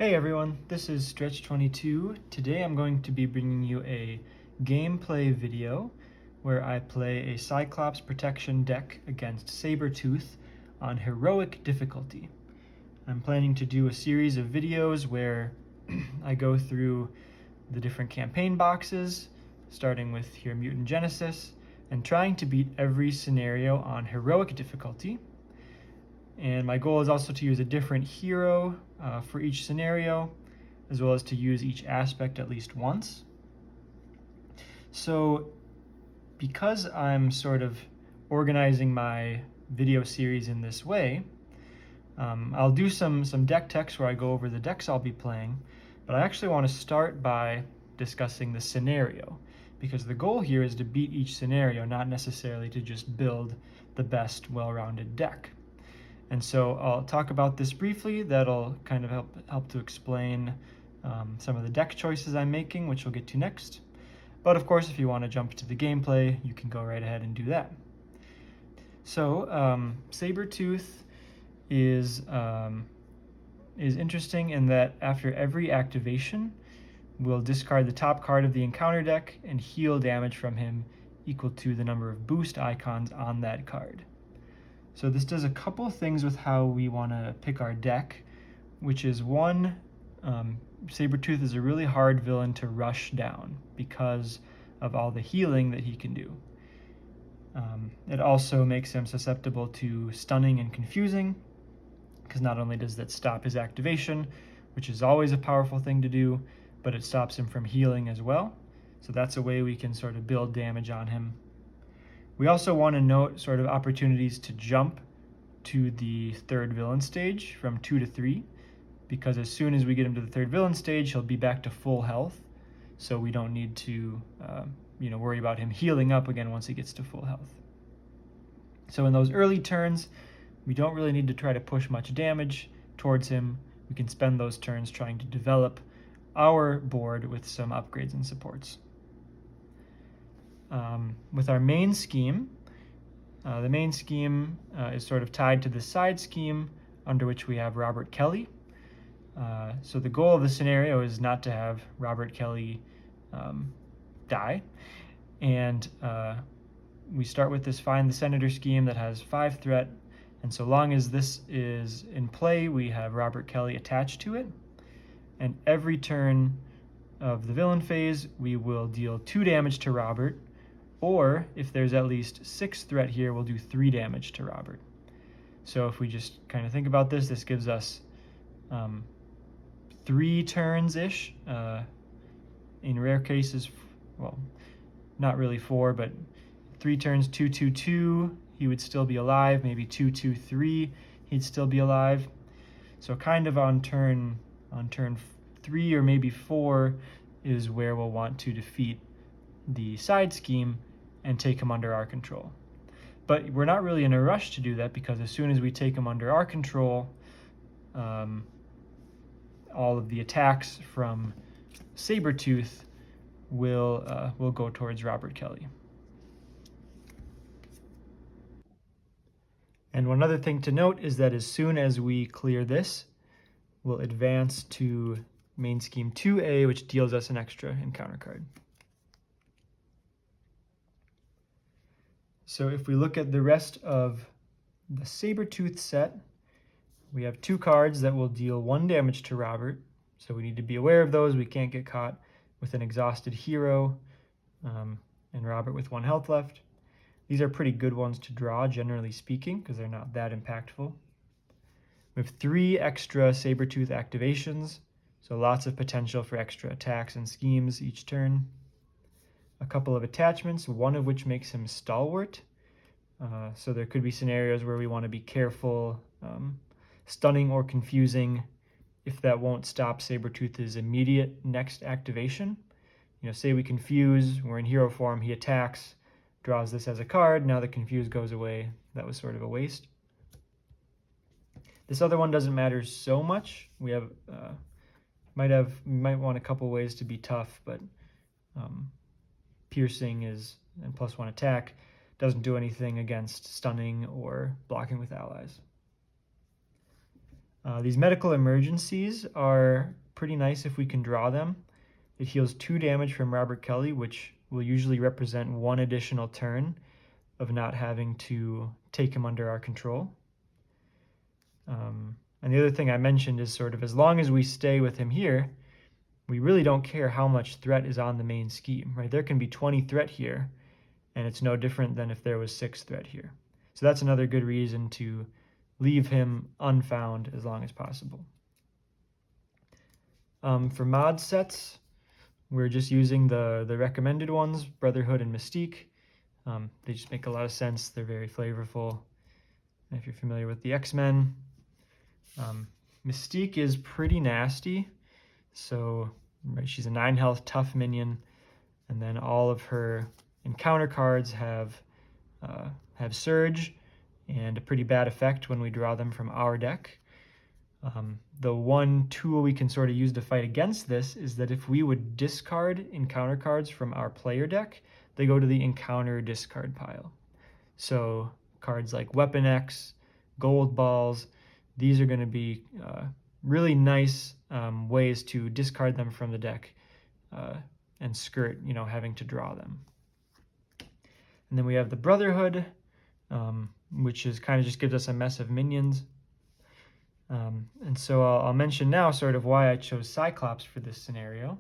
Hey everyone, this is Stretch22. Today I'm going to be bringing you a gameplay video where I play a Cyclops protection deck against Sabretooth on heroic difficulty. I'm planning to do a series of videos where I go through the different campaign boxes, starting with here Mutant Genesis, and trying to beat every scenario on heroic difficulty. And my goal is also to use a different hero for each scenario, as well as to use each aspect at least once. So because I'm sort of organizing my video series in this way, I'll do some deck techs where I go over the decks I'll be playing, but I actually want to start by discussing the scenario, because the goal here is to beat each scenario, not necessarily to just build the best well-rounded deck. And so I'll talk about this briefly. That'll kind of help to explain some of the deck choices I'm making, which we'll get to next. But of course, if you want to jump to the gameplay, you can go right ahead and do that. So Sabretooth is interesting in that after every activation, we'll discard the top card of the encounter deck and heal damage from him equal to the number of boost icons on that card. So this does a couple of things with how we want to pick our deck, which is one, Sabretooth is a really hard villain to rush down because of all the healing that he can do. It also makes him susceptible to stunning and confusing, because not only does that stop his activation, which is always a powerful thing to do, but it stops him from healing as well. So that's a way we can sort of build damage on him. We also want to note sort of opportunities to jump to the third villain stage from 2 to 3, because as soon as we get him to the third villain stage, he'll be back to full health. So we don't need to worry about him healing up again once he gets to full health. So in those early turns, we don't really need to try to push much damage towards him. We can spend those turns trying to develop our board with some upgrades and supports. With our main scheme, the main scheme is sort of tied to the side scheme under which we have Robert Kelly. So the goal of the scenario is not to have Robert Kelly die. And we start with this Find the Senator scheme that has 5 threat. And so long as this is in play, we have Robert Kelly attached to it. And every turn of the villain phase, we will deal 2 damage to Robert. Or if there's at least 6 threat here, we'll do 3 damage to Robert. So if we just kind of think about this, this gives us 3 turns-ish. In rare cases, well, not really 4, but 3 turns, 2, 2, 2, he would still be alive. Maybe 2, 2, 3, he'd still be alive. So kind of on turn 3 or maybe 4 is where we'll want to defeat the side scheme and take him under our control. But we're not really in a rush to do that, because as soon as we take him under our control, all of the attacks from Sabretooth will go towards Robert Kelly. And one other thing to note is that as soon as we clear this, we'll advance to main scheme 2A, which deals us an extra encounter card. So if we look at the rest of the Sabretooth set, we have 2 cards that will deal 1 damage to Robert. So we need to be aware of those. We can't get caught with an exhausted hero and Robert with 1 health left. These are pretty good ones to draw, generally speaking, because they're not that impactful. We have 3 extra Sabretooth activations, so lots of potential for extra attacks and schemes each turn. A couple of attachments, one of which makes him stalwart. So there could be scenarios where we want to be careful, stunning or confusing, if that won't stop Sabretooth's immediate next activation. Say we confuse, we're in hero form, he attacks, draws this as a card, now the confuse goes away. That was sort of a waste. This other one doesn't matter so much. We have might want a couple ways to be tough, but piercing is and +1 attack, doesn't do anything against stunning or blocking with allies. These medical emergencies are pretty nice if we can draw them. It heals 2 damage from Robert Kelly, which will usually represent 1 additional turn of not having to take him under our control. And the other thing I mentioned is sort of as long as we stay with him here, we really don't care how much threat is on the main scheme, right? There can be 20 threat here, and it's no different than if there was 6 threat here. So that's another good reason to leave him unfound as long as possible. For mod sets, we're just using the recommended ones, Brotherhood and Mystique. They just make a lot of sense. They're very flavorful. And if you're familiar with the X-Men, Mystique is pretty nasty. So right, she's a 9 health tough minion, and then all of her encounter cards have Surge and a pretty bad effect when we draw them from our deck. The one tool we can sort of use to fight against this is that if we would discard encounter cards from our player deck, they go to the encounter discard pile. So cards like Weapon X, Gold Balls, these are going to be really nice ways to discard them from the deck and skirt, having to draw them. And then we have the Brotherhood, which is kind of just gives us a mess of minions. And so I'll mention now sort of why I chose Cyclops for this scenario.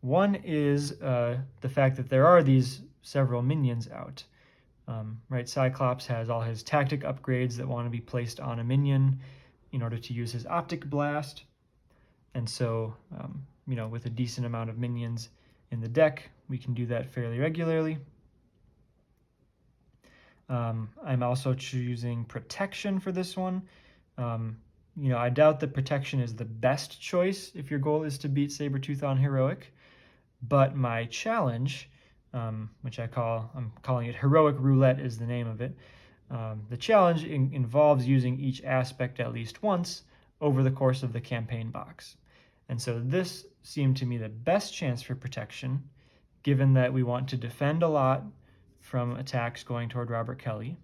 One is the fact that there are these several minions out. Right, Cyclops has all his tactic upgrades that want to be placed on a minion in order to use his Optic Blast. And so, with a decent amount of minions in the deck, we can do that fairly regularly. I'm also choosing Protection for this one. I doubt that Protection is the best choice if your goal is to beat Sabretooth on Heroic, but my challenge, which I'm calling it Heroic Roulette is the name of it. The challenge involves using each aspect at least once over the course of the campaign box. And so this seemed to me the best chance for Protection, given that we want to defend a lot from attacks going toward Robert Kelly.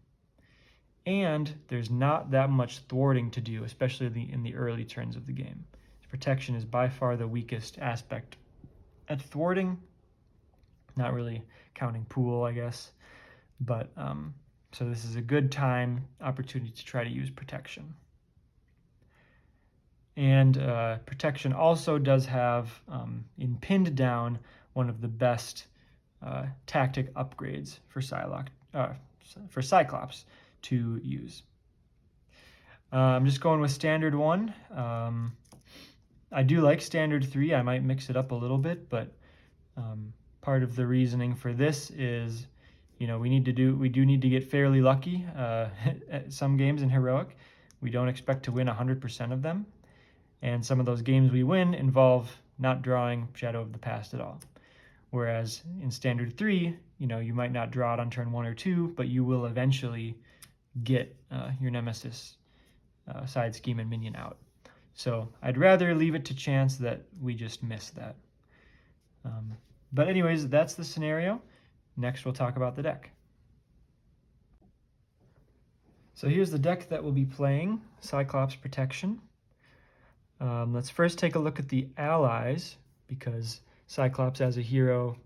And there's not that much thwarting to do, especially in the early turns of the game. Protection is by far the weakest aspect at thwarting, not really counting pool, I guess. But so this is a good opportunity to try to use Protection. And Protection also does have, in Pinned Down, one of the best tactic upgrades for Cyclops to use. I'm just going with Standard 1. I do like Standard 3. I might mix it up a little bit, but part of the reasoning for this is, we do need to get fairly lucky at some games in Heroic. We don't expect to win 100% of them, and some of those games we win involve not drawing Shadow of the Past at all. Whereas in Standard 3, you might not draw it on turn 1 or 2, but you will eventually get your Nemesis side scheme and minion out. So I'd rather leave it to chance that we just miss that. But anyways, that's the scenario. Next, we'll talk about the deck. So here's the deck that we'll be playing, Cyclops Protection. Let's first take a look at the allies, because Cyclops as a hero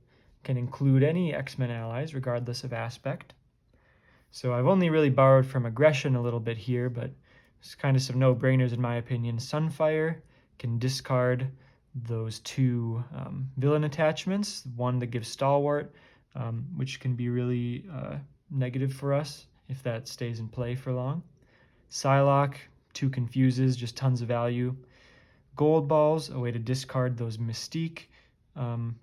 can include any X-Men allies, regardless of aspect. So I've only really borrowed from Aggression a little bit here, but it's kind of some no-brainers in my opinion. Sunfire can discard those 2 villain attachments, one that gives Stalwart, which can be really negative for us if that stays in play for long. Psylocke, 2 confuses, just tons of value. Gold Balls, a way to discard those Mystique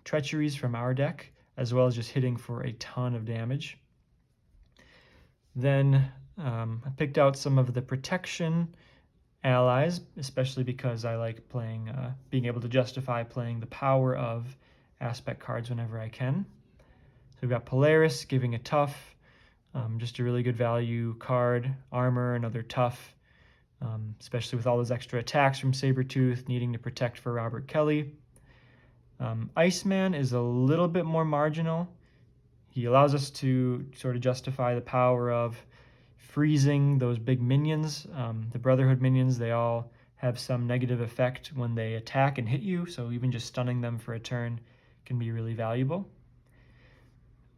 treacheries from our deck, as well as just hitting for a ton of damage. Then I picked out some of the Protection allies, especially because I like being able to justify playing the Power of aspect cards whenever I can. So we've got Polaris giving a tough, just a really good value card. Armor, another tough, especially with all those extra attacks from Sabretooth, needing to protect for Robert Kelly. Iceman is a little bit more marginal. He allows us to sort of justify the Power of freezing those big minions. The Brotherhood minions, they all have some negative effect when they attack and hit you, so even just stunning them for a turn can be really valuable.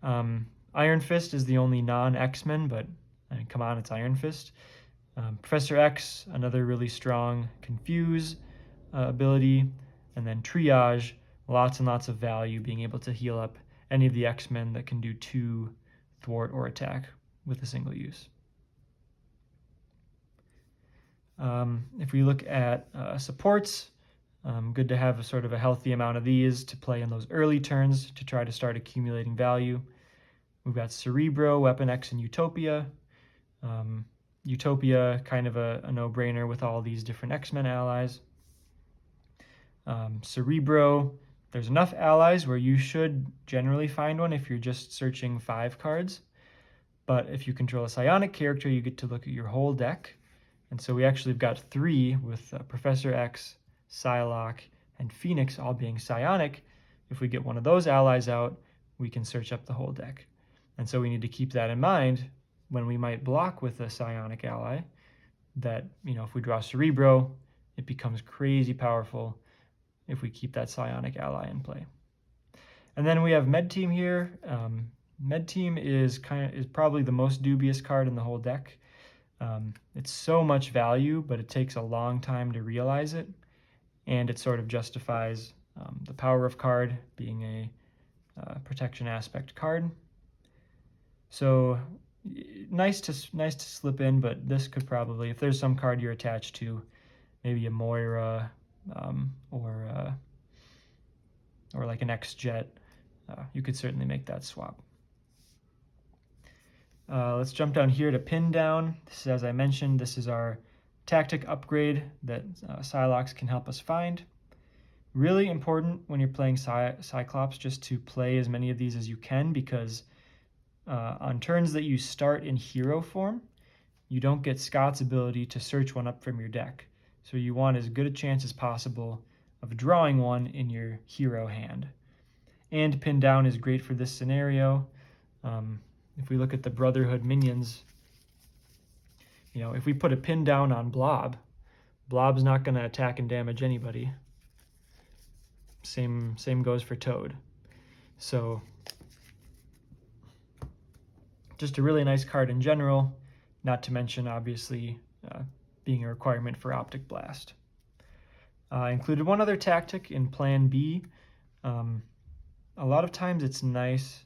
Iron Fist is the only non-X-Men, but I mean, come on, it's Iron Fist. Professor X, another really strong Confuse ability, and then Triage, lots and lots of value, being able to heal up any of the X-Men that can do 2 thwart or attack with a single use. If we look at supports, good to have a sort of a healthy amount of these to play in those early turns to try to start accumulating value. We've got Cerebro, Weapon X, and Utopia. Utopia, kind of a no-brainer with all these different X-Men allies. Cerebro, there's enough allies where you should generally find one if you're just searching 5 cards. But if you control a psionic character, you get to look at your whole deck. And so we actually have got 3 with Professor X, Psylocke, and Phoenix all being psionic. If we get one of those allies out, we can search up the whole deck. And so we need to keep that in mind when we might block with a psionic ally, that, you know, if we draw Cerebro, it becomes crazy powerful if we keep that psionic ally in play. And then we have Med Team here. Med Team is probably the most dubious card in the whole deck. It's so much value, but it takes a long time to realize it, and it sort of justifies the Power of card being a protection aspect card. So nice to slip in, but this could probably, if there's some card you're attached to, maybe a Moira or like an X-Jet, you could certainly make that swap. Let's jump down here to Pin Down. This is, as I mentioned, this is our tactic upgrade that Psylocke can help us find. Really important when you're playing Cyclops just to play as many of these as you can, because on turns that you start in hero form, you don't get Scott's ability to search one up from your deck. So you want as good a chance as possible of drawing one in your hero hand. And Pin Down is great for this scenario. If we look at the Brotherhood minions, you know, if we put a Pin Down on Blob, Blob's not going to attack and damage anybody. Same goes for Toad. So just a really nice card in general, not to mention obviously being a requirement for Optic Blast. I included one other tactic in Plan B. A lot of times it's nice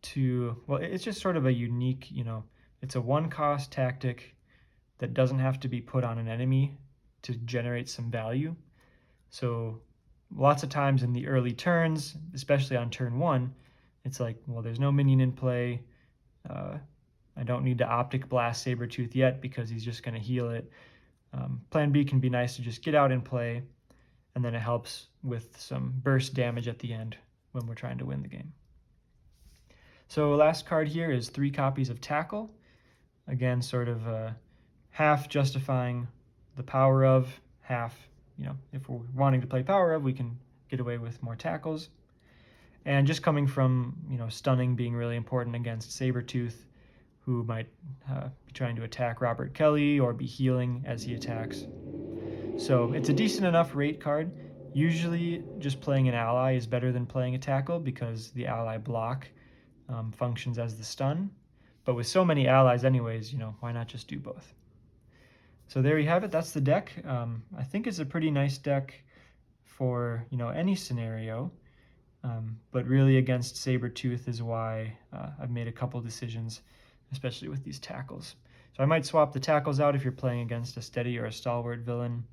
to, well, it's just sort of a unique, you know, it's a 1-cost tactic that doesn't have to be put on an enemy to generate some value. So lots of times in the early turns, especially on turn 1, it's like, well, there's no minion in play. I don't need to Optic Blast Sabretooth yet because he's just going to heal it. Plan B can be nice to just get out and play, and then it helps with some burst damage at the end when we're trying to win the game. So last card here is 3 copies of Tackle. Again, sort of half justifying the Power of, half, you know, if we're wanting to play Power of, we can get away with more tackles. And just coming from, you know, stunning being really important against Sabretooth, who might be trying to attack Robert Kelly or be healing as he attacks. So it's a decent enough rate card. Usually just playing an ally is better than playing a tackle because the ally block functions as the stun. But with so many allies anyways, you know, why not just do both? So there you have it. That's the deck. I think it's a pretty nice deck for, you know, any scenario. But really against Sabretooth is why I've made a couple decisions, especially with these tackles. So I might swap the tackles out if you're playing against a steady or a stalwart villain.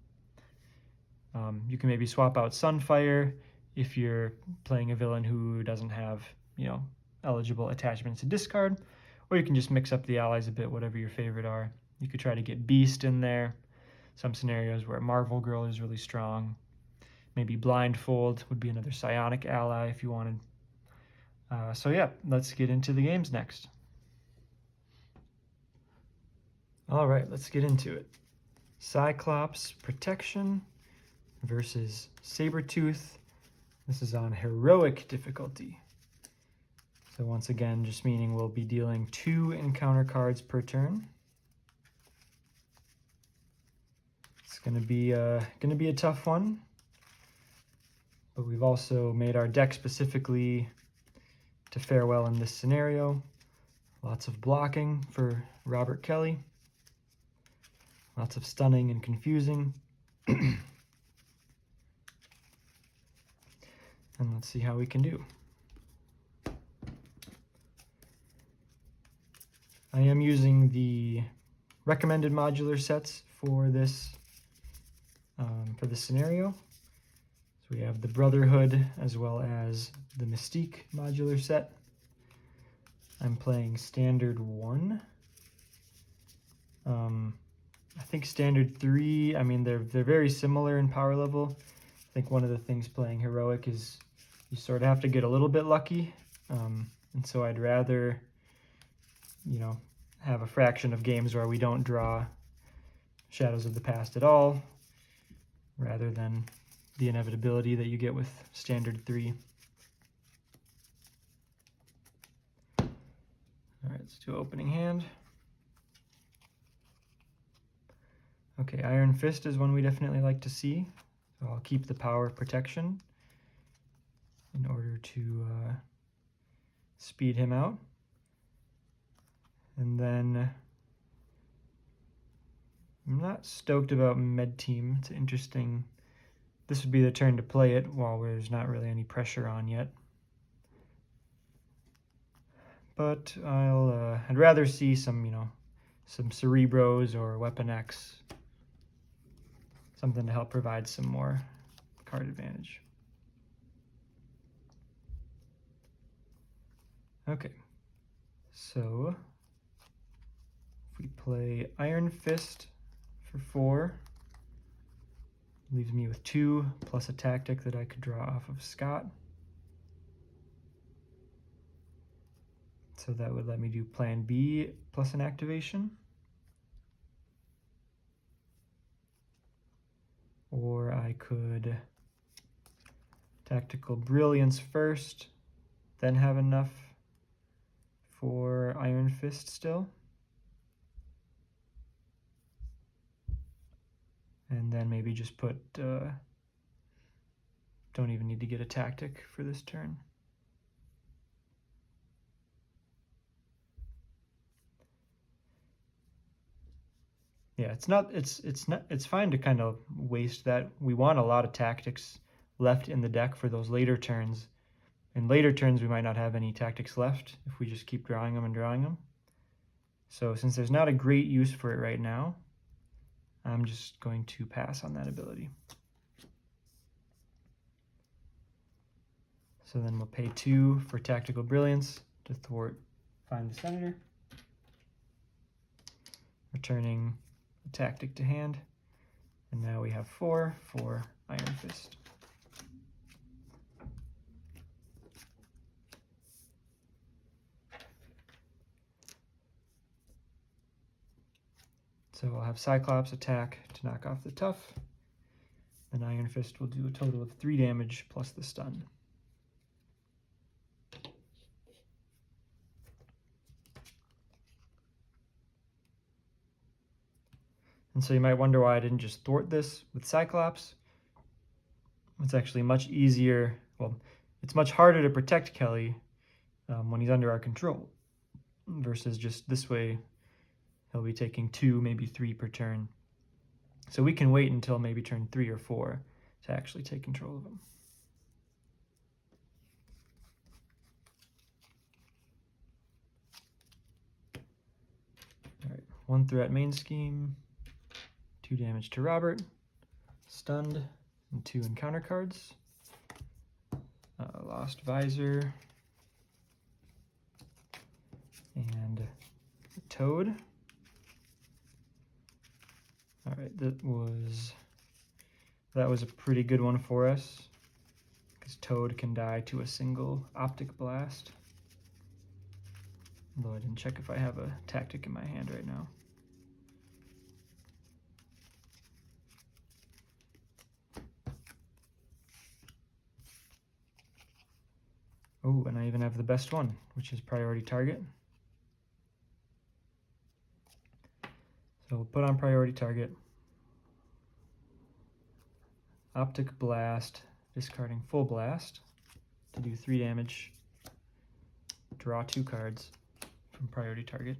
You can maybe swap out Sunfire if you're playing a villain who doesn't have, you know, eligible attachments to discard, or you can just mix up the allies a bit, whatever your favorite are. You could try to get Beast in there. Some scenarios where Marvel Girl is really strong. Maybe Blindfold would be another psionic ally if you wanted. So yeah, let's get into the games next. All right, let's get into it. Cyclops Protection versus Sabretooth. This is on heroic difficulty. So once again, just meaning we'll be dealing 2 encounter cards per turn. gonna be a tough one, but we've also made our deck specifically to fare well in this scenario. Lots of blocking for Robert Kelly. Lots of stunning and confusing. And let's see how we can do. I am using the recommended modular sets for this scenario. So we have the Brotherhood as well as the Mystique modular set. I'm playing Standard 1. I think Standard 3, I mean, they're very similar in power level. I think one of the things playing Heroic is you sort of have to get a little bit lucky. And so I'd rather, you know, have a fraction of games where we don't draw Shadows of the Past at all, rather than the inevitability that you get with Standard 3. All right, let's do opening hand. Okay, Iron Fist is one we definitely like to see, so I'll keep the power of protection in order to speed him out. And then I'm not stoked about Med Team. It's interesting. This would be the turn to play it while there's not really any pressure on yet. But I'd rather see some, you know, some Cerebros or Weapon X. Something to help provide some more card advantage. Okay, so if we play Iron Fist for 4, leaves me with 2 plus a tactic that I could draw off of Scott. So that would let me do Plan B plus an activation. Or I could Tactical Brilliance first, then have enough for Iron Fist still. And then maybe just put, don't even need to get a tactic for this turn. Yeah, it's fine to kind of waste that. We want a lot of tactics left in the deck for those later turns. In later turns, we might not have any tactics left if we just keep drawing them and drawing them. So since there's not a great use for it right now, I'm just going to pass on that ability. So then we'll pay 2 for Tactical Brilliance to thwart Find the Senator, returning a tactic to hand, and now we have 4 for Iron Fist. So I'll have Cyclops attack to knock off the Tough, and Iron Fist will do a total of 3 damage plus the stun. And so you might wonder why I didn't just thwart this with Cyclops. It's actually much easier, well, it's much harder to protect Kelly when he's under our control, versus just this way, he'll be taking 2, maybe 3 per turn. So we can wait until maybe turn 3 or 4 to actually take control of him. All right, 1 threat main scheme. 2 damage to Robert, stunned, and 2 encounter cards. Lost Visor, and Toad. All right, that was a pretty good one for us, because Toad can die to a single Optic Blast. Although I didn't check if I have a tactic in my hand right now. Oh, and I even have the best one, which is Priority Target. So we'll put on Priority Target. Optic Blast, discarding Full Blast to do 3 damage. Draw 2 cards from priority target.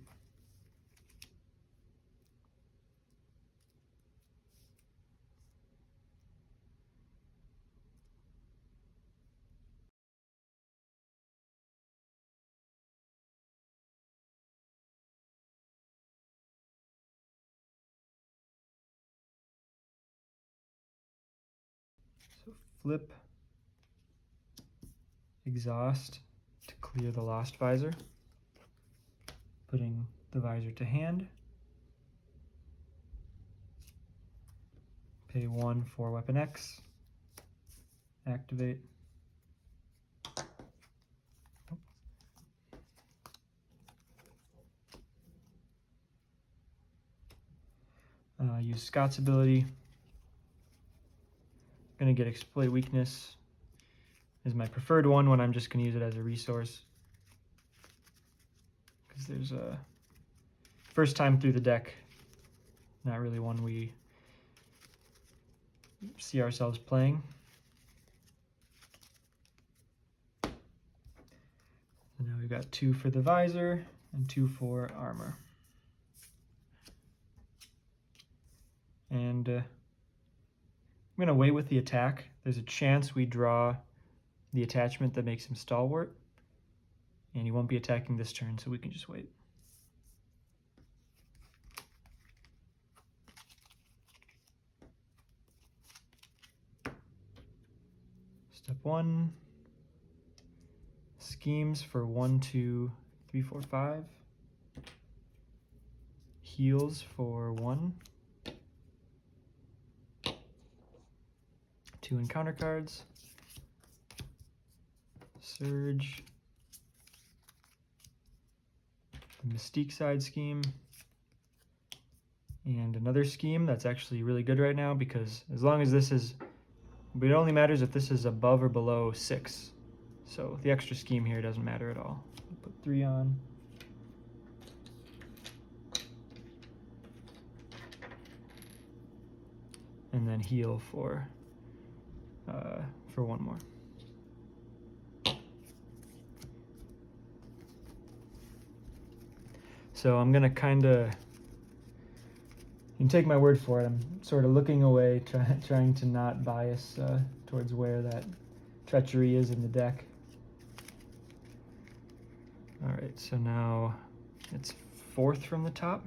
So flip Exhaust to clear the Lost Visor, putting the visor to hand. Pay 1 for Weapon X. Activate. Use Scott's ability. Gonna get Exploit Weakness is my preferred one when I'm just gonna use it as a resource. Because there's a first time through the deck, not really one we see ourselves playing. So now we've got 2 for the visor and 2 for armor. And I'm going to wait with the attack. There's a chance we draw the attachment that makes him stalwart, and he won't be attacking this turn, so we can just wait. Step 1, schemes for 1, 2, 3, 4, 5. Heals for 1. 2 encounter cards. Surge. The Mystique side scheme. And another scheme that's actually really good right now, because as long as this is, but it only matters if this is above or below 6. So the extra scheme here doesn't matter at all. Put 3 on. And then heal for 1 more. So I'm gonna kinda, you can take my word for it, I'm sort of looking away, trying to not bias towards where that treachery is in the deck. All right, so now it's 4th from the top.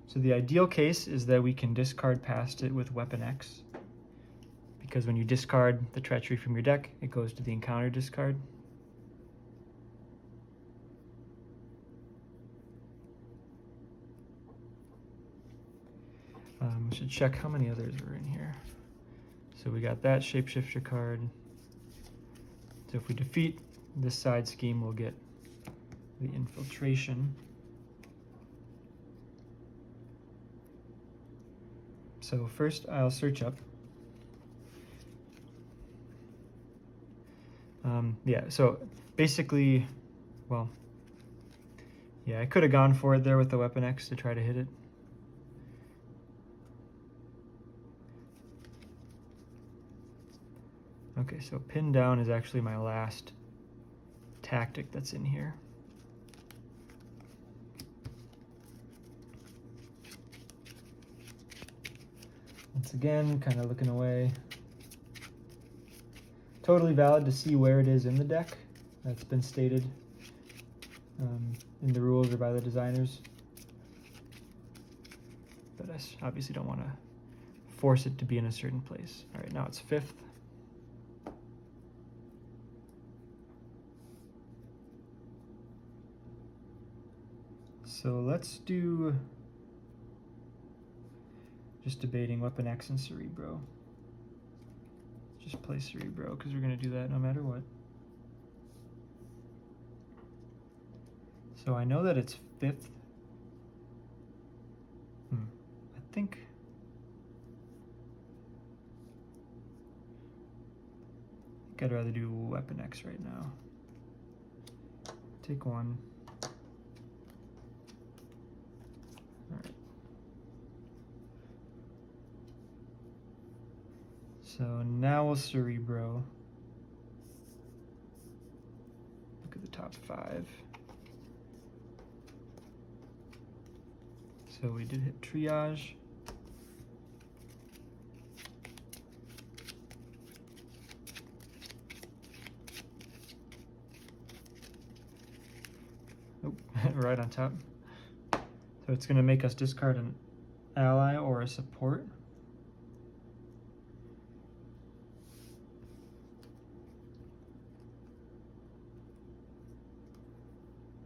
So the ideal case is that we can discard past it with Weapon X, because when you discard the treachery from your deck, it goes to the encounter discard. We should check how many others are in here. So we got that shapeshifter card. So if we defeat this side scheme, we'll get the infiltration. So first I'll search up. Yeah, so basically, well, yeah, I could have gone for it there with the Weapon X to try to hit it. Okay, so pin down is actually my last tactic that's in here. Once again, kind of looking away. Totally valid to see where it is in the deck. That's been stated in the rules or by the designers. But I obviously don't want to force it to be in a certain place. All right, now it's 5th. So let's do, just debating Weapon X and Cerebro. Just play Cerebro, because we're going to do that no matter what. So I know that it's 5th. I think I'd rather do Weapon X right now. Take 1. All right. So now we'll Cerebro. Look at the top 5. So we did hit Triage. Oh, right on top. So it's going to make us discard an ally or a support.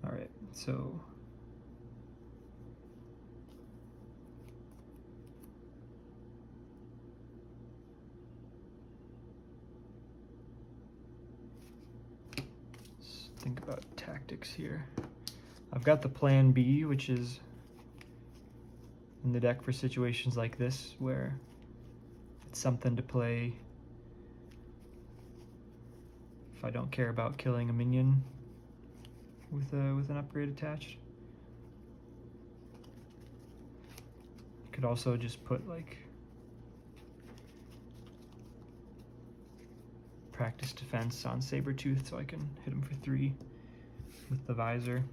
All right, so let's think about tactics here. I've got the plan B, which is in the deck for situations like this where it's something to play if I don't care about killing a minion with an upgrade attached. You could also just put like practice defense on Sabretooth so I can hit him for 3 with the visor.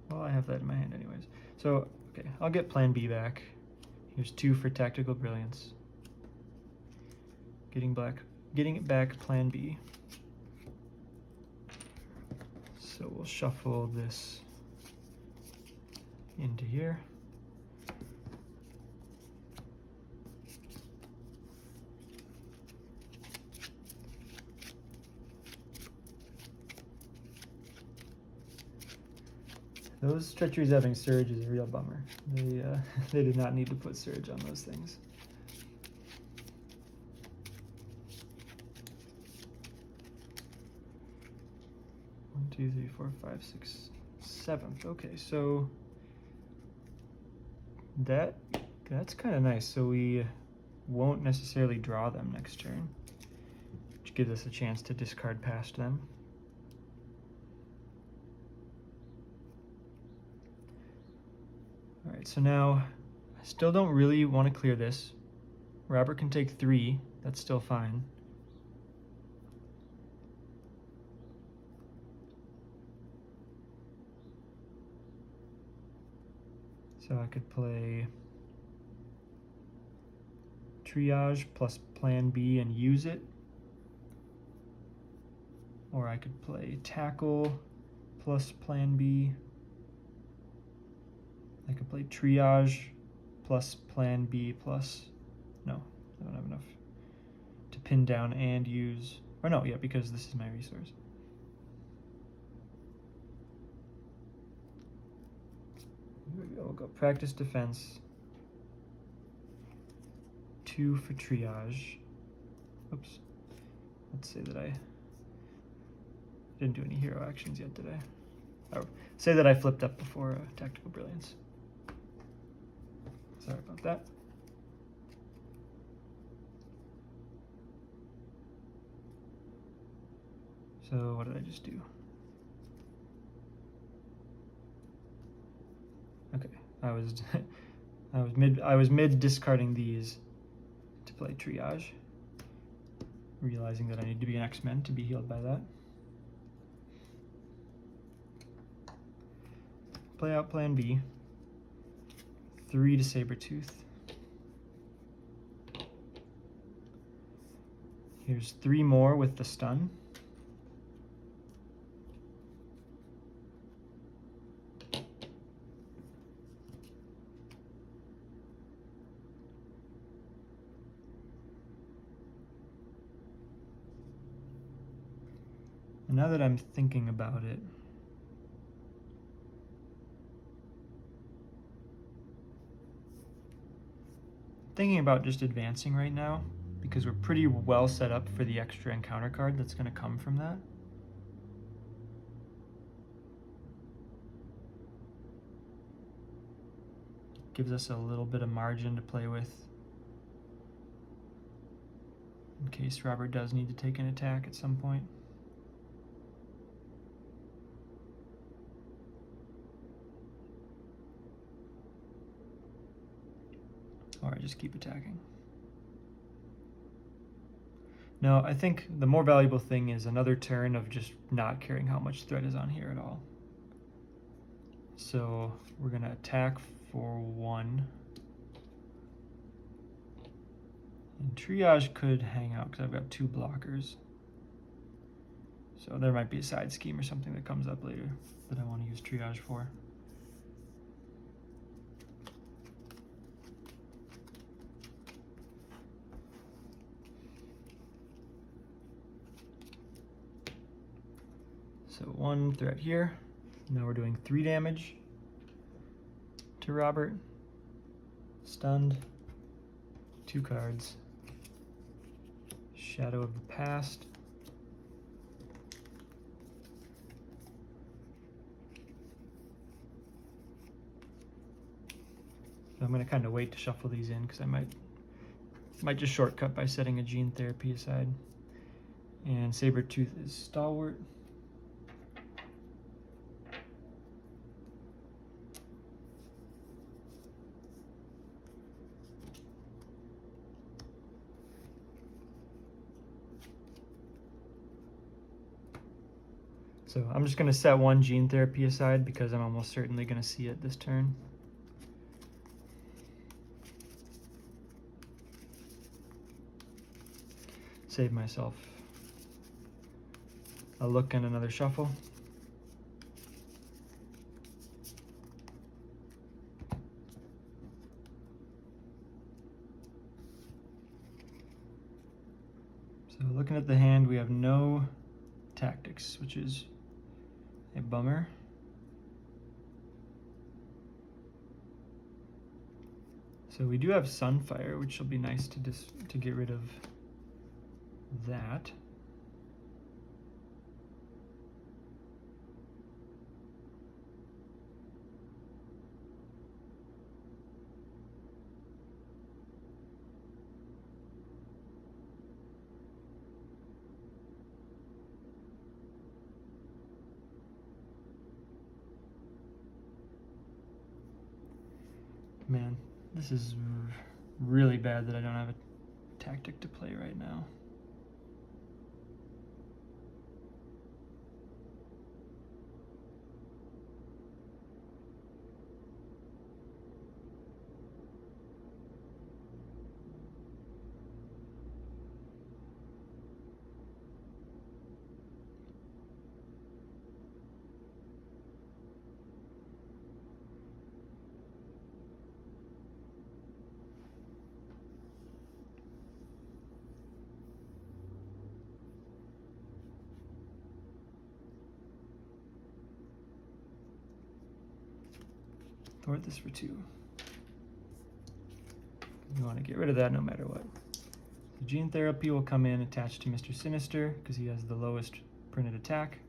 Well, I have that in my hand anyways. So, okay, I'll get plan B back. Here's 2 for Tactical Brilliance. Getting it back, plan B. So we'll shuffle this into here. Those treacheries having Surge is a real bummer. They did not need to put Surge on those things. One, 2, 3, 4, 5, 6, 7th. Okay, so that's kind of nice. So we won't necessarily draw them next turn, which gives us a chance to discard past them. All right, so now I still don't really want to clear this. Robert can take 3, that's still fine. So I could play Triage plus plan B and use it. Or I could play Tackle plus plan B. I could play Triage plus plan B plus, no, I don't have enough to pin down and use, or no, yeah, because this is my resource. Here we go, we'll go practice defense. 2 for Triage. Oops. Let's say that I didn't do any hero actions yet, did I? Oh, say that I flipped up before Tactical Brilliance. Sorry about that. So what did I just do? Okay, I was mid discarding these to play Triage, realizing that I need to be an X-Men to be healed by that. Play out plan B. 3 to Sabretooth. Here's 3 more with the stun. And now that I'm thinking about it, thinking about just advancing right now because we're pretty well set up for the extra encounter card that's going to come from that. Gives us a little bit of margin to play with in case Robert does need to take an attack at some point. Or I just keep attacking. No, I think the more valuable thing is another turn of just not caring how much threat is on here at all. So we're going to attack for 1. And triage could hang out because I've got 2 blockers. So there might be a side scheme or something that comes up later that I want to use triage for. So 1 threat here. Now we're doing 3 damage to Robert. Stunned. 2 cards. Shadow of the Past. So I'm going to kind of wait to shuffle these in because I might just shortcut by setting a gene therapy aside. And Sabretooth is Stalwart. So I'm just going to set 1 gene therapy aside because I'm almost certainly going to see it this turn. Save myself a look and another shuffle. So looking at the hand, we have no tactics, which is a bummer. So we do have Sunfire, which will be nice to get rid of that. Man, this is really bad that I don't have a tactic to play right now. Thwart this for 2. You want to get rid of that no matter what. The Gene Therapy will come in attached to Mr. Sinister because he has the lowest printed attack.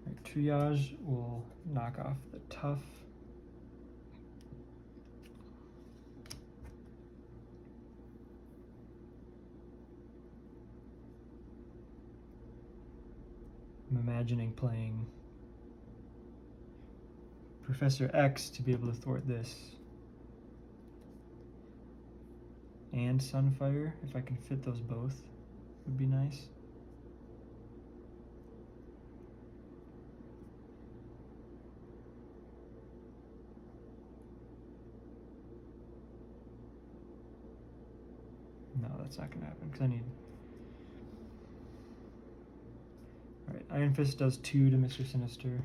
Right, Triage will knock off the Tough. I'm imagining playing Professor X to be able to thwart this. And Sunfire, if I can fit those both, would be nice. No, that's not going to happen because I need... Alright, Iron Fist does 2 to Mr. Sinister.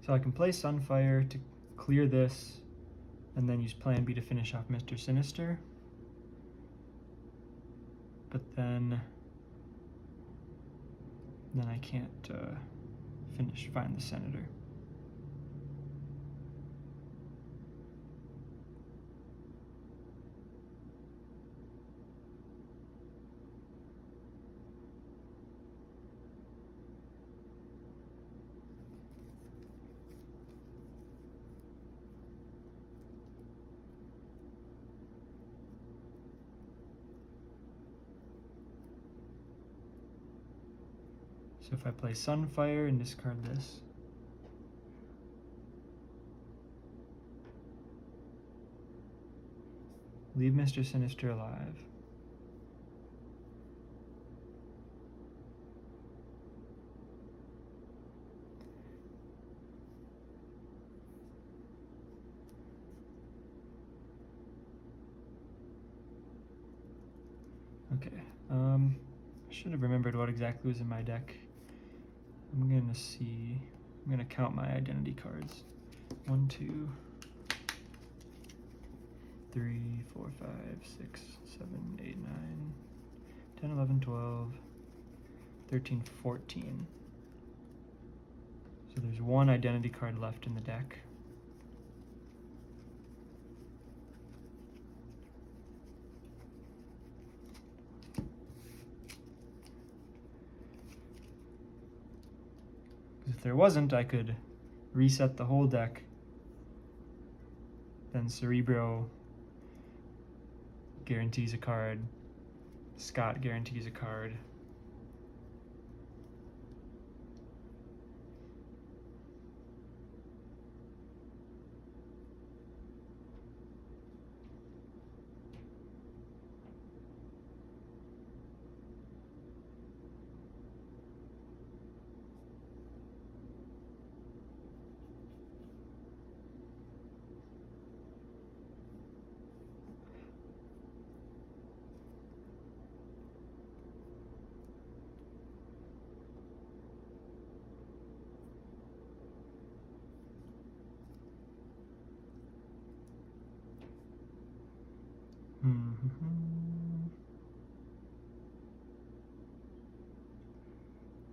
So I can play Sunfire to clear this, and then use Plan B to finish off Mr. Sinister. But then then I can't find the senator. So if I play Sunfire and discard this, leave Mr. Sinister alive. Okay, I should have remembered what exactly was in my deck. I'm gonna count my identity cards. 1, 2, 3, 4, 5, 6, 7, 8, 9, 10, 11, 12, 13, 14. So there's one identity card left in the deck. If there wasn't, I could reset the whole deck. Then Cerebro guarantees a card. Scott guarantees a card.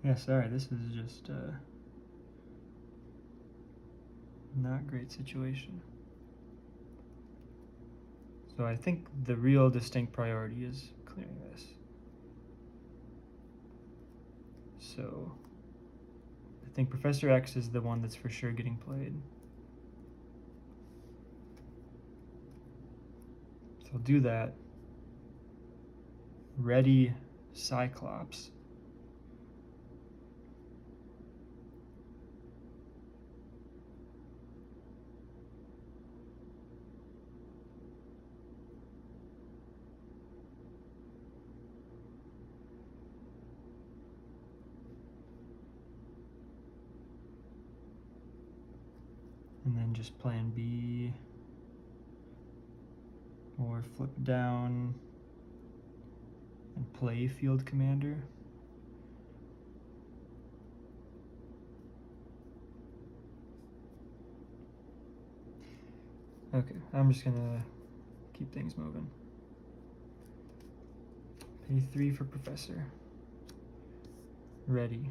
Yeah, sorry, this is just not a great situation. So I think the real distinct priority is clearing this. So I think Professor X is the one that's for sure getting played. So I'll do that. Ready Cyclops. And then just plan B, or flip down and play Field Commander. Okay, I'm just gonna keep things moving. Pay 3 for Professor. Ready.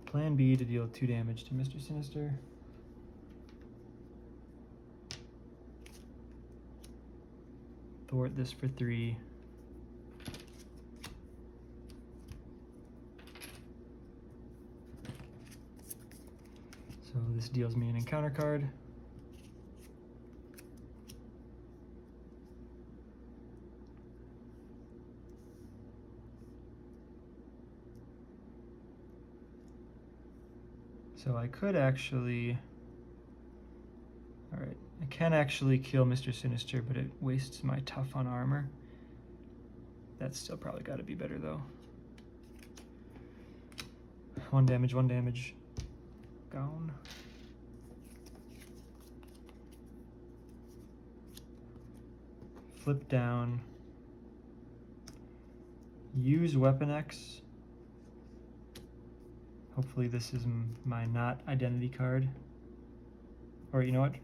Plan B to deal 2 damage to Mr. Sinister. Thwart this for 3. So this deals me an encounter card. So I could actually, alright, I can actually kill Mr. Sinister, but it wastes my tough on armor. That's still probably got to be better though. 1 damage, 1 damage. Gone. Flip down. Use Weapon X. Hopefully this is my not identity card. Or you know what?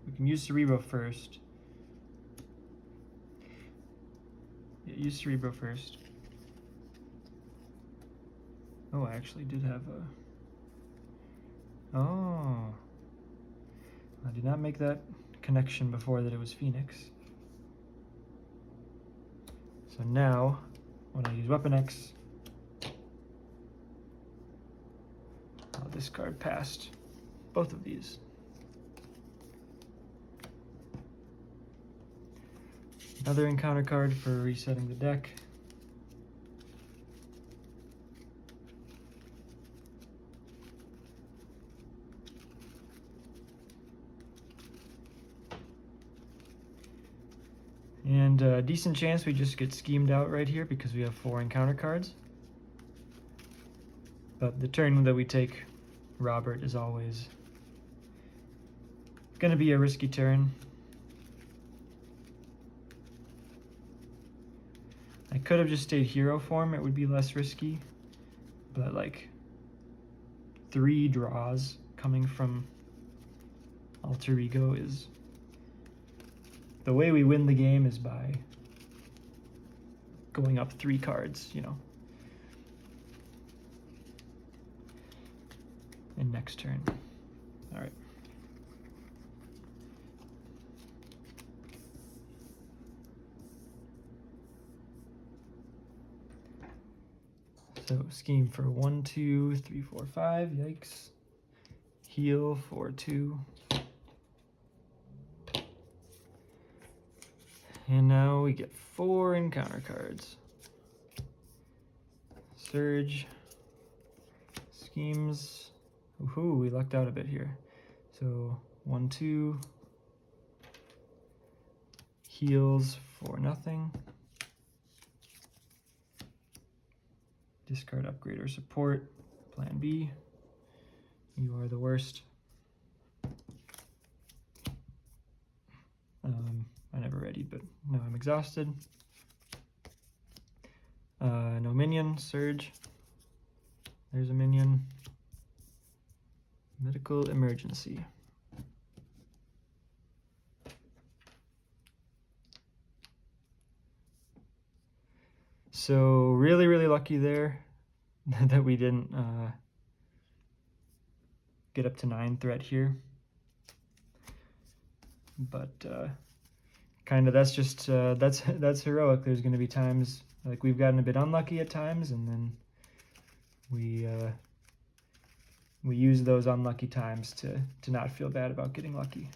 We can use Cerebro first. Yeah, use Cerebro first. Oh, I actually did have a... Oh. I did not make that connection before that it was Phoenix. So now, when I use Weapon X, I'll discard past both of these. Another encounter card for resetting the deck. And a decent chance we just get schemed out right here because we have 4 encounter cards. But the turn that we take Robert is always going to be a risky turn. I could have just stayed hero form, it would be less risky. But like 3 draws coming from Alter Ego is... The way we win the game is by going up 3 cards, you know. And next turn. All right. So scheme for 1, 2, 3, 4, 5. Yikes. Heal for 2. And now we get 4 encounter cards. Surge. Schemes. Woohoo, we lucked out a bit here. So 1, 2. Heals for nothing. Discard upgrade or support. Plan B. You are the worst. I never readied, but now I'm exhausted. No minion, surge. There's a minion. Medical emergency. So really, really lucky there that we didn't get up to 9 threat here. But kind of that's just that's heroic. There's going to be times like we've gotten a bit unlucky at times, and then we use those unlucky times to not feel bad about getting lucky.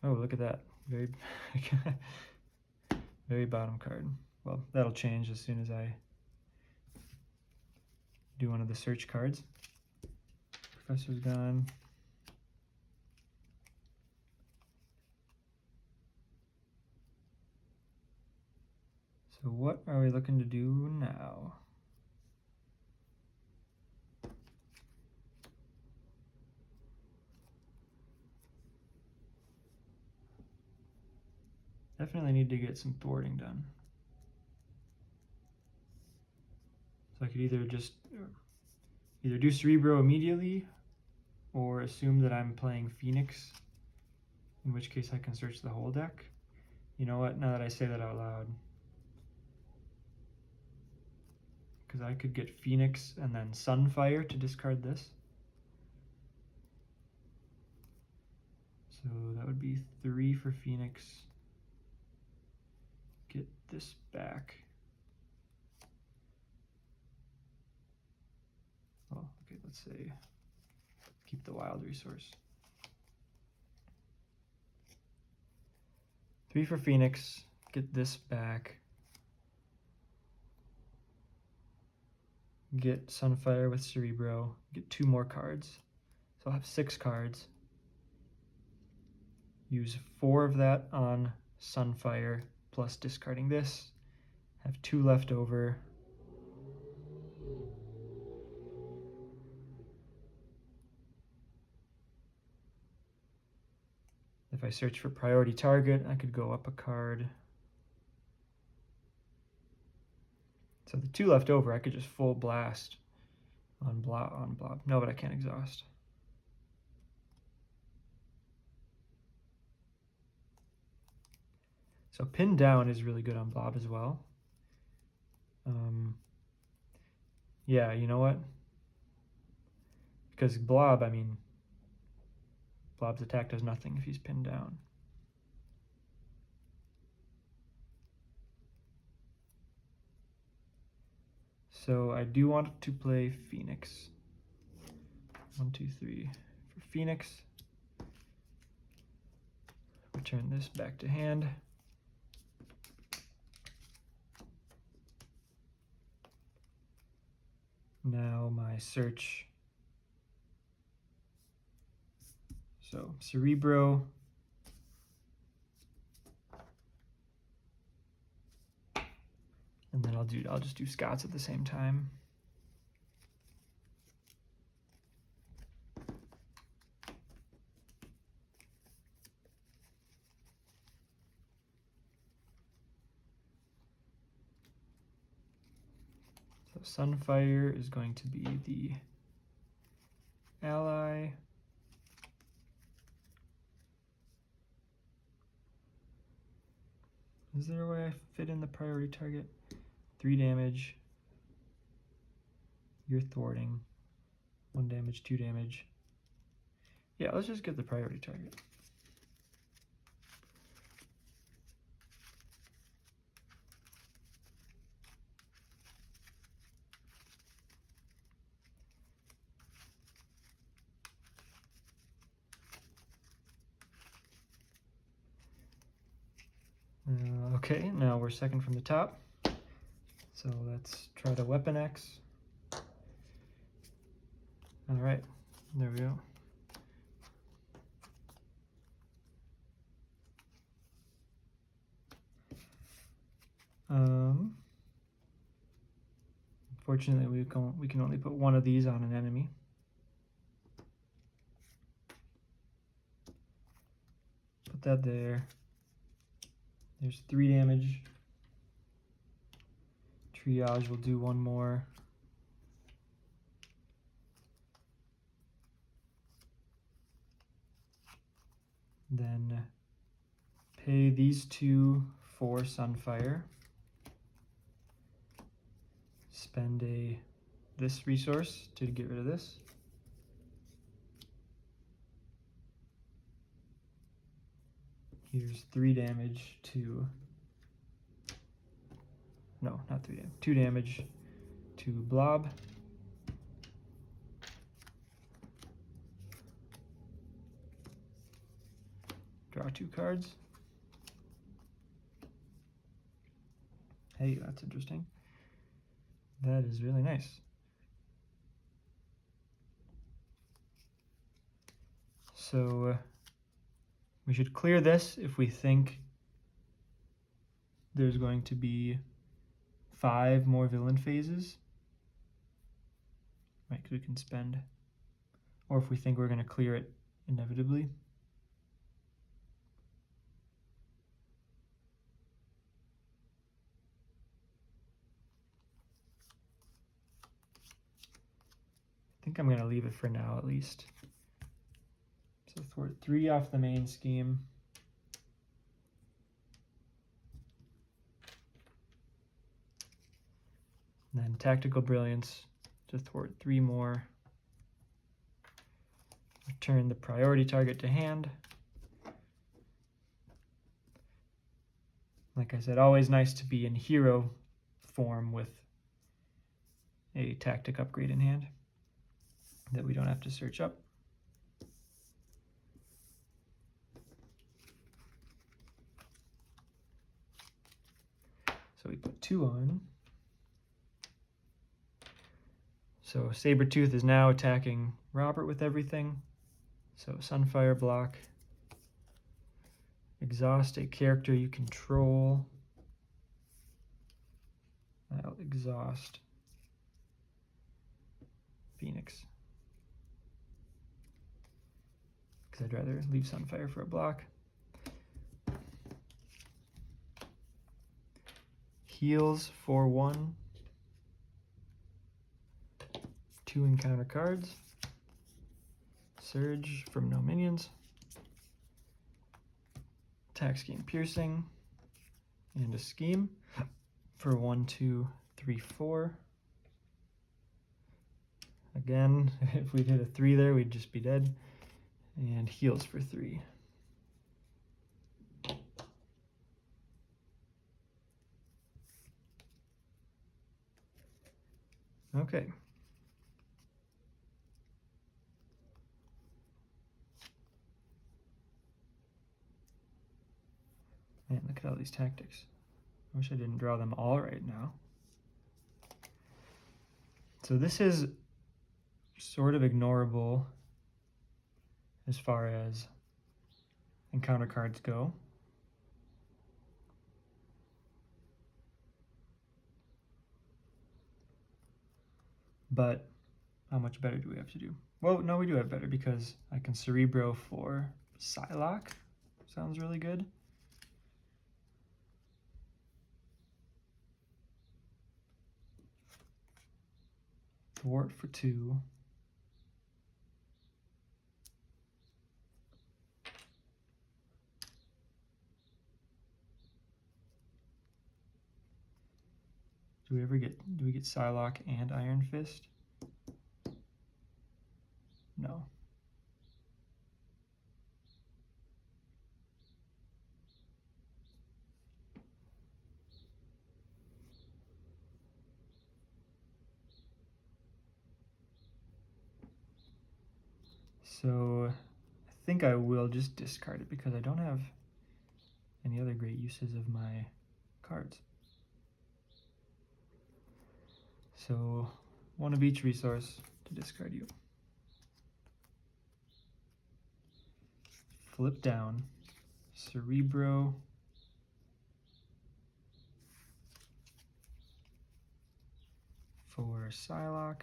Oh, look at that. Very very bottom card. Well, that'll change as soon as I do one of the search cards. Professor's gone. So what are we looking to do now? Definitely need to get some thwarting done. So I could either do Cerebro immediately, or assume that I'm playing Phoenix, in which case I can search the whole deck. You know what, now that I say that out loud, because I could get Phoenix and then Sunfire to discard this. So that would be 3 for Phoenix. Get this back. Oh, okay, let's say keep the wild resource. 3 for Phoenix, get this back. Get Sunfire with Cerebro, get 2 more cards. So I'll have 6 cards. Use 4 of that on Sunfire, plus discarding this. Have 2 left over. If I search for priority target, I could go up a card. So the 2 left over, I could just full blast on blob. No, but I can't exhaust. So pin down is really good on Blob as well. Yeah, you know what? Because Blob, I mean, Blob's attack does nothing if he's pinned down. So I do want to play Phoenix. 1, 2, 3 for Phoenix. Return this back to hand. Now my search. So Cerebro. And then I'll just do Scots at the same time. So Sunfire is going to be the ally. Is there a way I fit in the priority target? 3 damage. You're thwarting. 1 damage, 2 damage. Yeah, let's just get the priority target. Okay, now we're second from the top. So let's try to Weapon X. All right, there we go. Unfortunately, we can only put one of these on an enemy. Put that there. There's 3 damage. Triage will do 1 more. Then pay these 2 for Sunfire. Spend this resource to get rid of this. Here's 3 damage to, no, not 3 damage, 2 damage to Blob. Draw 2 cards. Hey, that's interesting. That is really nice. So we should clear this if we think there's going to be 5 more villain phases. Right, because we can spend. Or if we think we're going to clear it inevitably. I think I'm going to leave it for now at least. So thwart 3 off the main scheme. And then Tactical Brilliance to thwart 3 more. Return the priority target to hand. Like I said, always nice to be in hero form with a tactic upgrade in hand that we don't have to search up. So we put 2 on. So Sabretooth is now attacking Robert with everything. So Sunfire block. Exhaust a character you control. I'll exhaust Phoenix, because I'd rather leave Sunfire for a block. Heals for 1. 2 encounter cards. Surge from no minions. Attack scheme piercing. and a scheme for 1, 2, 3, 4. Again, if we'd hit a 3 there, we'd just be dead. And heals for 3. Okay. Man, look at all these tactics. I wish I didn't draw them all right now. So this is sort of ignorable as far as encounter cards go. But how much better do we have to do? Well, no, we do have better because I can Cerebro for Psylocke. Sounds really good. Thwart for 2. Do we get Psylocke and Iron Fist? No. So I think I will just discard it because I don't have any other great uses of my cards. So 1 of each resource to discard you. Flip down, Cerebro, for Psylocke.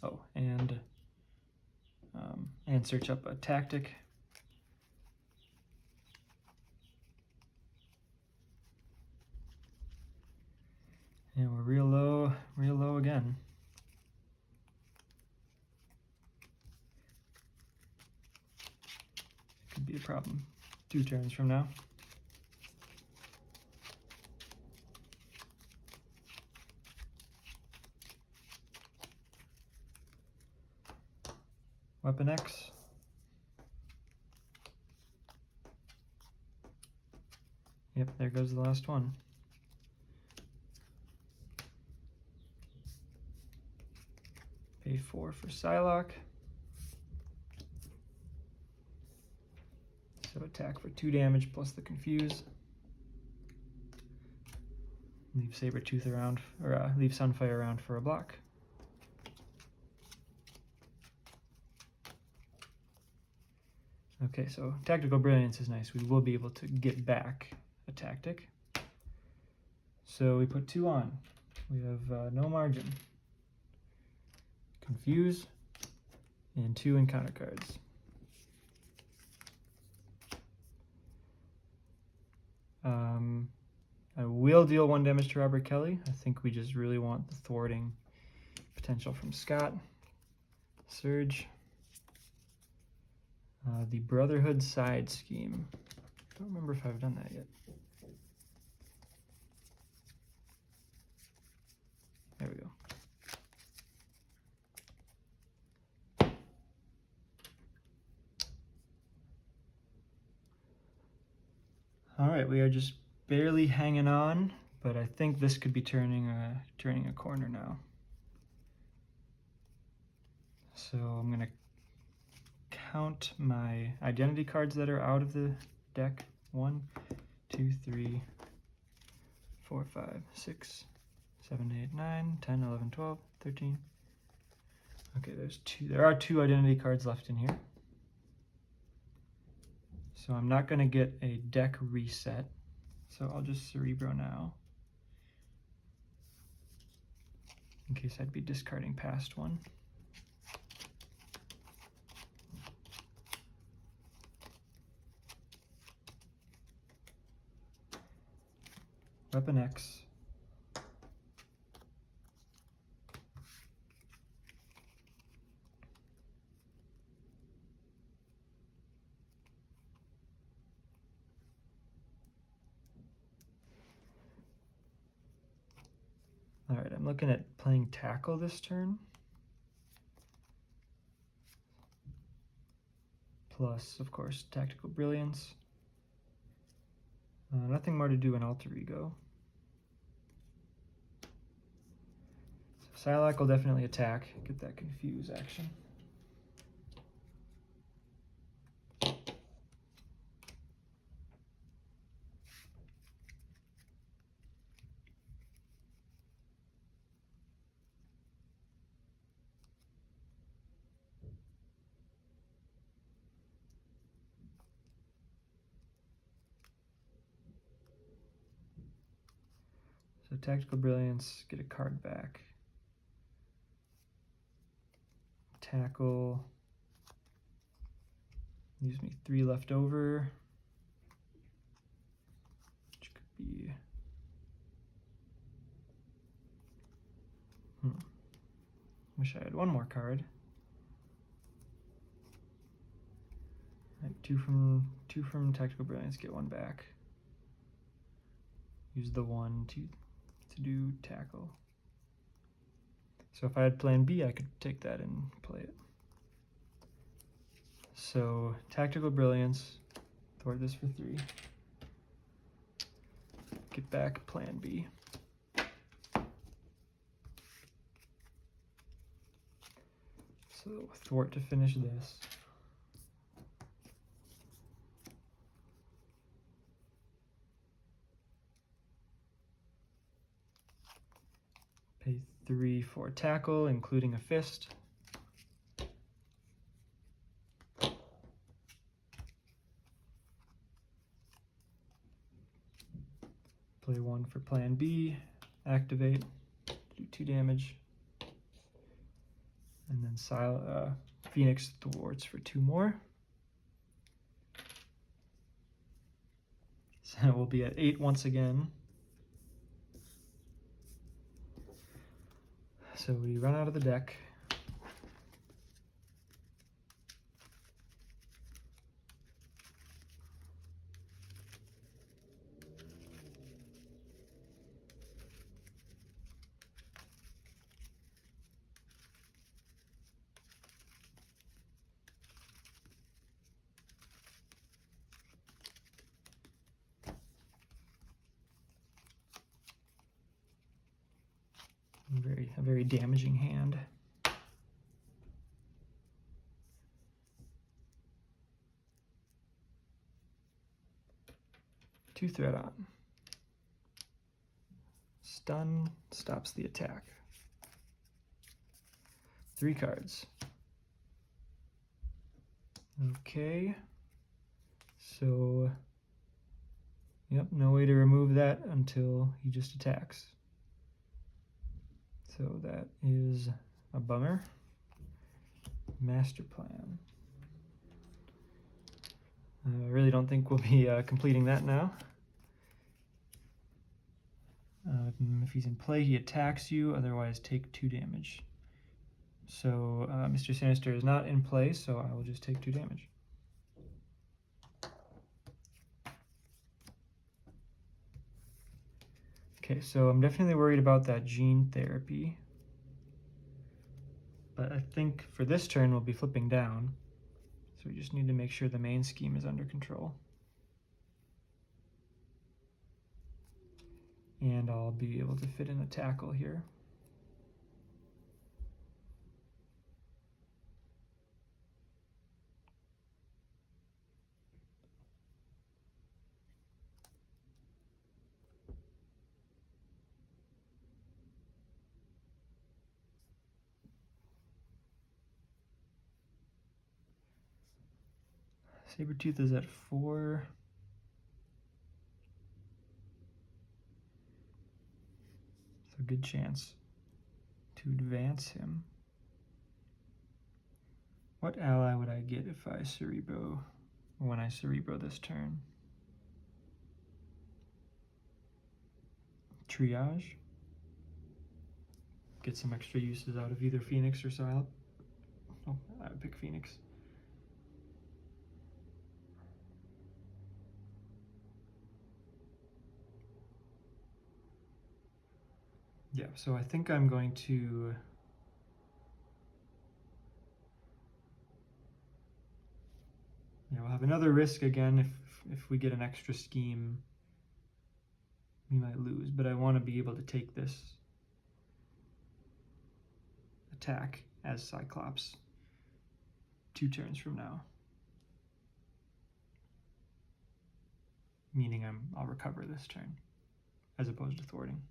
Oh, and search up a tactic. And we're real low again. Could be a problem 2 turns from now. Weapon X. Yep, there goes the last one. Pay 4 for Psylocke. So attack for 2 damage plus the confuse. Leave Sabretooth around, or leave Sunfire around for a block. Okay, so Tactical Brilliance is nice. We will be able to get back a tactic. So we put 2 on. We have no margin. Confuse, and 2 encounter cards. I will deal 1 damage to Robert Kelly. I think we just really want the thwarting potential from Scott. Surge. The Brotherhood side scheme. Don't remember if I've done that yet. There we go. All right, we are just barely hanging on, but I think this could be turning a corner now. So I'm gonna count my identity cards that are out of the deck. 1, 2, 3, 4, 5, 6, 7, 8, 9, 10, 11, 12, 13. Okay, there are 2 identity cards left in here. So I'm not going to get a deck reset. So I'll just Cerebro now, in case I'd be discarding past one. Weapon X. All right, I'm looking at playing tackle this turn. Plus, of course, tactical brilliance. Nothing more to do in alter ego. So Psylocke will definitely attack, get that confuse action. So tactical brilliance, get a card back. Tackle, leaves me 3 left over, which could be, wish I had one more card. Right, two from tactical brilliance, get one back. Use the 1 to do tackle. So if I had plan B, I could take that and play it. So tactical brilliance, thwart this for 3. Get back plan B. So thwart to finish this. Pay 3 for tackle, including a fist. Play 1 for plan B, activate, do 2 damage. And then Phoenix thwarts for 2 more. So we'll be at 8 once again. So we run out of the deck. A very damaging hand. Two threat on. Stun stops the attack. 3 cards. Okay. So, yep, no way to remove that until he just attacks. So that is a bummer. Master plan. I really don't think we'll be completing that now. If he's in play, he attacks you, otherwise take 2 damage. So Mr. Sinister is not in play, so I will just take 2 damage. Okay, so I'm definitely worried about that gene therapy. But I think for this turn we'll be flipping down. So we just need to make sure the main scheme is under control. And I'll be able to fit in a tackle here. Sabretooth is at 4. So good chance to advance him. What ally would I get if I Cerebro, when I Cerebro this turn? Triage. Get some extra uses out of either Phoenix or Psylocke. Oh, I would pick Phoenix. Yeah, so I think I'm going to we'll have another risk again. If we get an extra scheme, we might lose, but I want to be able to take this attack as Cyclops 2 turns from now. Meaning I'll recover this turn, as opposed to thwarting.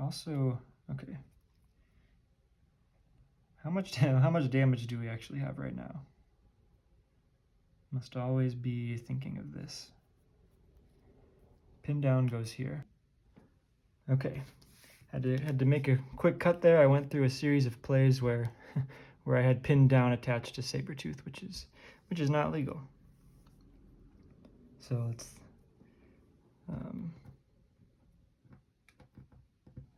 Also, okay. How much damage do we actually have right now? Must always be thinking of this. Pin down goes here. Okay, had to make a quick cut there. I went through a series of plays where where I had pin down attached to Sabretooth, which is not legal. So let's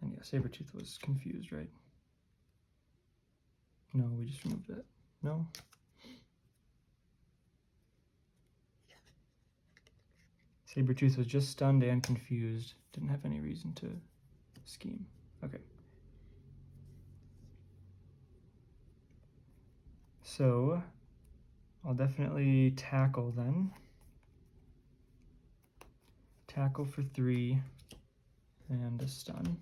and yeah, Sabretooth was confused, right? No, we just removed that. No. Sabretooth was just stunned and confused. Didn't have any reason to scheme. Okay. So I'll definitely tackle then. Tackle for 3 and a stun.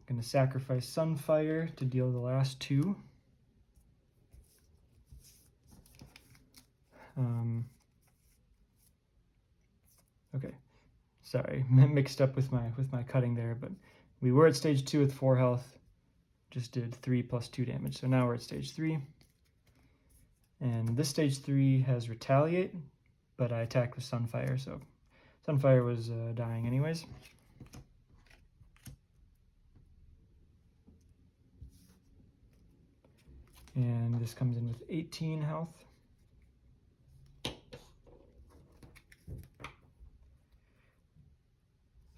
Gonna sacrifice Sunfire to deal the last 2. Okay, sorry, mixed up with my cutting there, but we were at stage 2 with 4 health. Just did 3 plus 2 damage, so now we're at stage 3. And this stage 3 has Retaliate, but I attacked with Sunfire, so Sunfire was dying anyways. And this comes in with 18 health.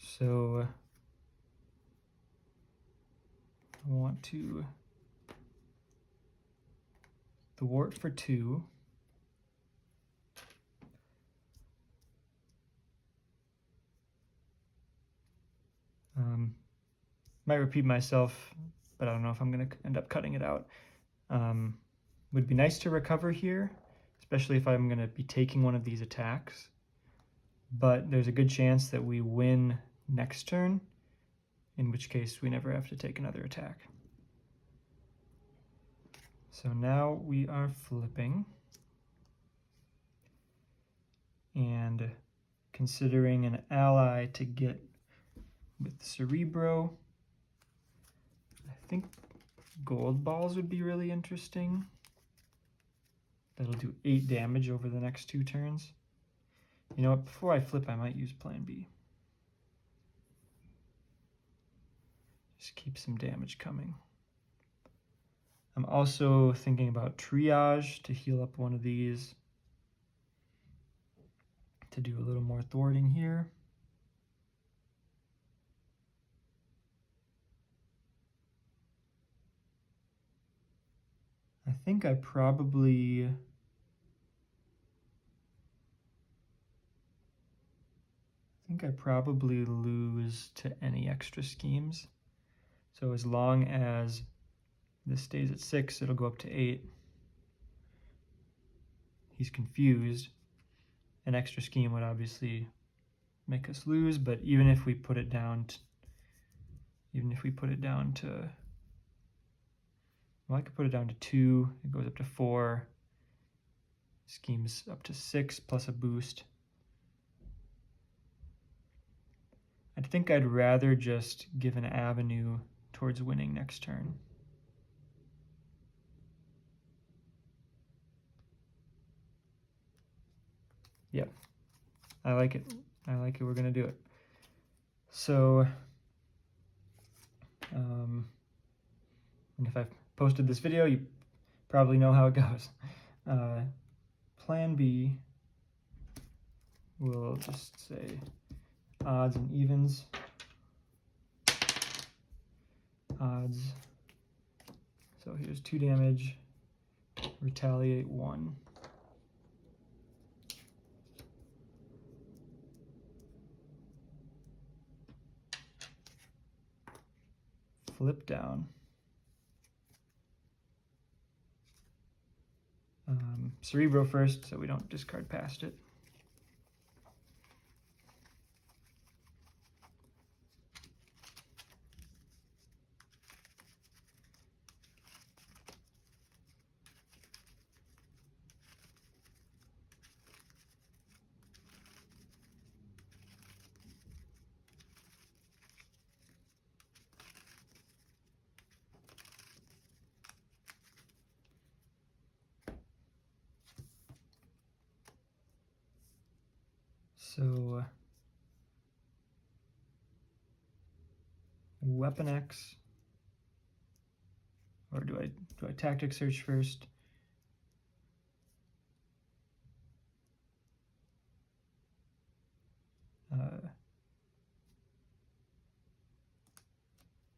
So I want to thwart for 2. Might repeat myself, but I don't know if I'm going to end up cutting it out. Would be nice to recover here, especially if I'm going to be taking one of these attacks. But there's a good chance that we win next turn, in which case we never have to take another attack. So now we are flipping. And considering an ally to get with Cerebro, I think Gold Balls would be really interesting. That'll do 8 damage over the next 2 turns. You know what, before I flip, I might use Plan B. Just keep some damage coming. I'm also thinking about Triage to heal up one of these, to do a little more thwarting here. I think I probably lose to any extra schemes. So as long as this stays at 6, it'll go up to 8. He's confused. An extra scheme would obviously make us lose, but even if we put it down to well, I could put it down to 2, it goes up to 4, schemes up to 6 plus a boost. I think I'd rather just give an avenue towards winning next turn. Yep, I like it. We're gonna do it. So if I've posted this video, you probably know how it goes. Plan B, we'll just say odds and evens. Odds. So here's 2 damage, retaliate 1. Flip down. Cerebro first, so we don't discard past it. So Weapon X, or do I tactic search first?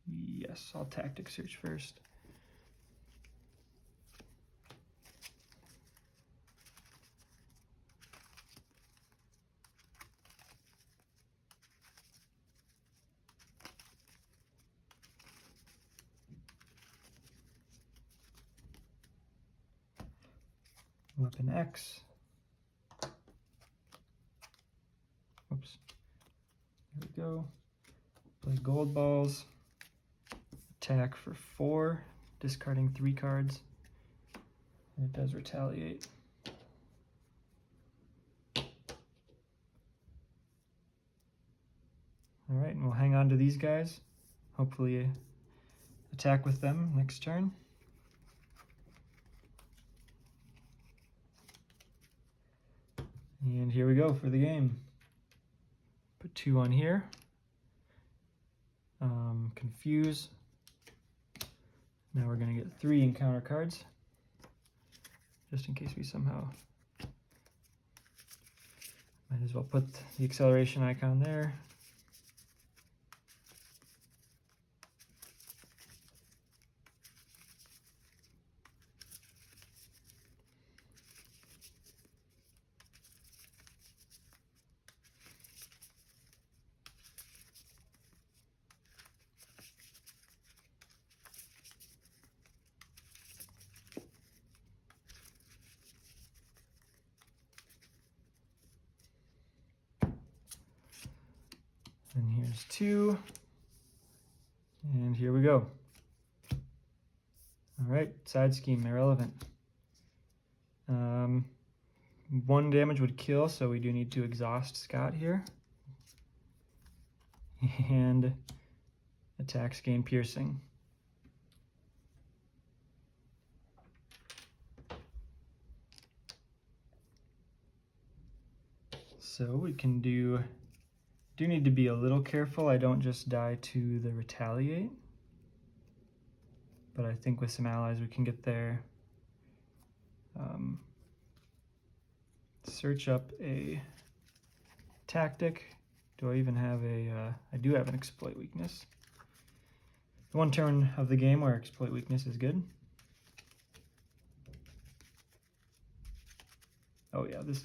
Yes, I'll tactic search first. Weapon X. Oops. There we go. Play gold balls. Attack for 4, discarding 3 cards. And it does retaliate. Alright, and we'll hang on to these guys. Hopefully attack with them next turn. And here we go for the game. Put 2 on here. Confuse. Now we're going to get 3 encounter cards, just in case we somehow... Might as well put the acceleration icon there. And here's 2. And here we go. All right, side scheme, irrelevant. 1 damage would kill, so we do need to exhaust Scott here. And attacks gain piercing. So we can do need to be a little careful I don't just die to the retaliate, but I think with some allies we can get there. Search up a tactic. Do I even have a, I do have an exploit weakness. The 1 turn of the game where exploit weakness is good. Oh yeah, this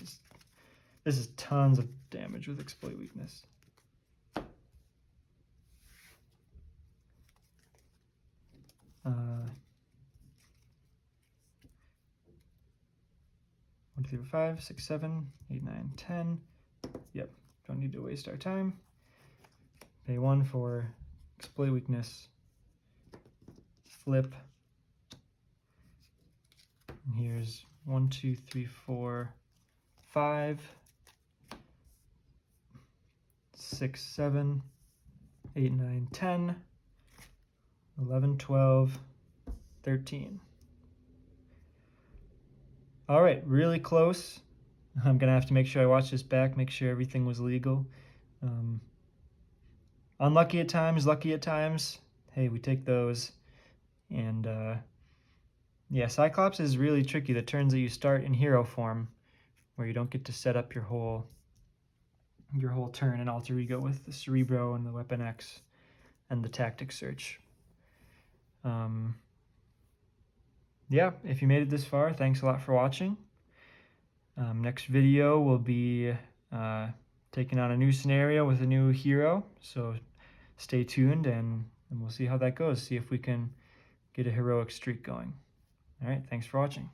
is tons of damage with exploit weakness. One, 2, 3, 4, 5, 6, 7, 8, 9, 10. Yep, don't need to waste our time. Pay 1 for exploit weakness. Flip. And here's 1, 2, 3, 4, 5, 6, 7, 8, 9, 10, 11, 12, 13. All right, really close. I'm gonna have to make sure I watch this back, make sure everything was legal. Unlucky at times, lucky at times. Hey, we take those. And yeah, Cyclops is really tricky. The turns that you start in hero form, where you don't get to set up your whole turn and alter ego with the Cerebro and the Weapon X and the Tactic Search. Yeah, if you made it this far, thanks a lot for watching. Next video will be taking on a new scenario with a new hero, so stay tuned and we'll see how that goes, see if we can get a heroic streak going. All right, thanks for watching.